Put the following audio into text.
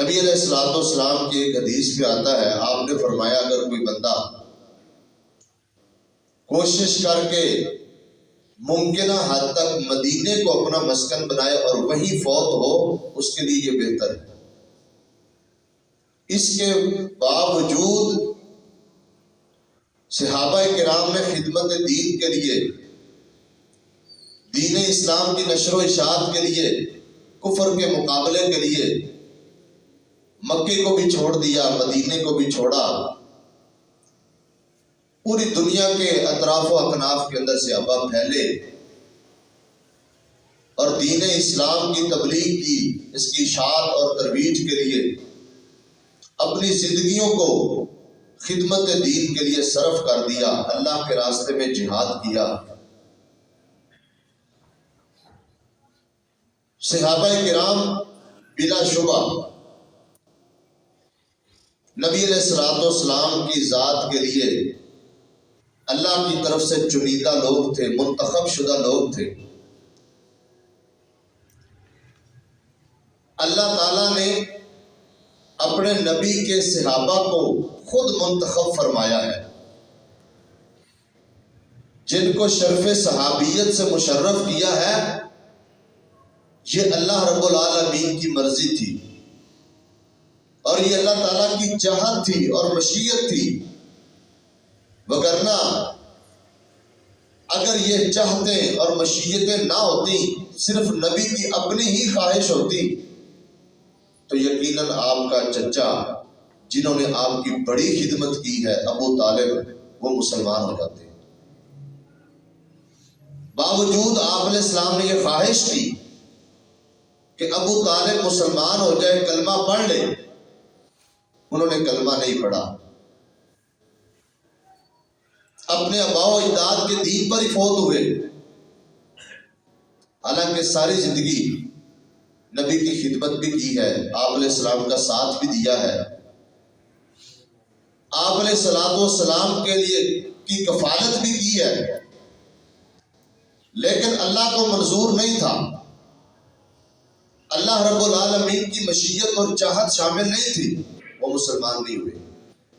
نبی علیہ الصلوۃ والسلام کی ایک حدیث میں آتا ہے، آپ نے فرمایا اگر کوئی بندہ کوشش کر کے ممکنہ حد تک مدینے کو اپنا مسکن بنائے اور وہیں فوت ہو، اس کے لیے یہ بہتر ہے۔ اس کے باوجود صحابہ کرام نے خدمت دین کے لیے، دین اسلام کی نشر و اشاعت کے لیے، کفر کے مقابلے کے لیے مکے کو بھی چھوڑ دیا، مدینے کو بھی چھوڑا، پوری دنیا کے اطراف و اکناف کے اندر سے ابا پھیلے اور دین اسلام کی تبلیغ کی، اس کی اشاعت اور ترویج کے لیے اپنی زندگیوں کو خدمت دین کے لیے صرف کر دیا، اللہ کے راستے میں جہاد کیا۔ صحابہ کرام بلا شبہ نبی علیہ الصلوۃ والسلام کی ذات کے لیے اللہ کی طرف سے چنیدہ لوگ تھے، منتخب شدہ لوگ تھے۔ اللہ تعالیٰ نے اپنے نبی کے صحابہ کو خود منتخب فرمایا ہے، جن کو شرف صحابیت سے مشرف کیا ہے، یہ اللہ رب العالمین کی مرضی تھی اور یہ اللہ تعالیٰ کی چاہت تھی اور مشیت تھی، وگرنہ اگر یہ چاہتیں اور مشیتیں نہ ہوتی، صرف نبی کی اپنی ہی خواہش ہوتی، تو یقیناً آپ کا چچا جنہوں نے آپ کی بڑی خدمت کی ہے، ابو طالب، وہ مسلمان ہو جاتے۔ باوجود آپ علیہ السلام نے یہ خواہش کی کہ ابو طالب مسلمان ہو جائے، کلمہ پڑھ لے، انہوں نے کلمہ نہیں پڑھا، اپنے آباء و اجداد کے دین پر ہی فوت ہوئے، حالانکہ ساری زندگی نبی کی خدمت بھی کی ہے، آپ علیہ السلام کا ساتھ بھی دیا ہے، آپ علیہ الصلوۃ والسلام کے لیے کی کفالت بھی کی ہے، لیکن اللہ کو منظور نہیں تھا، اللہ رب العالمین کی مشیت اور چاہت شامل نہیں تھی، وہ مسلمان نہیں ہوئے۔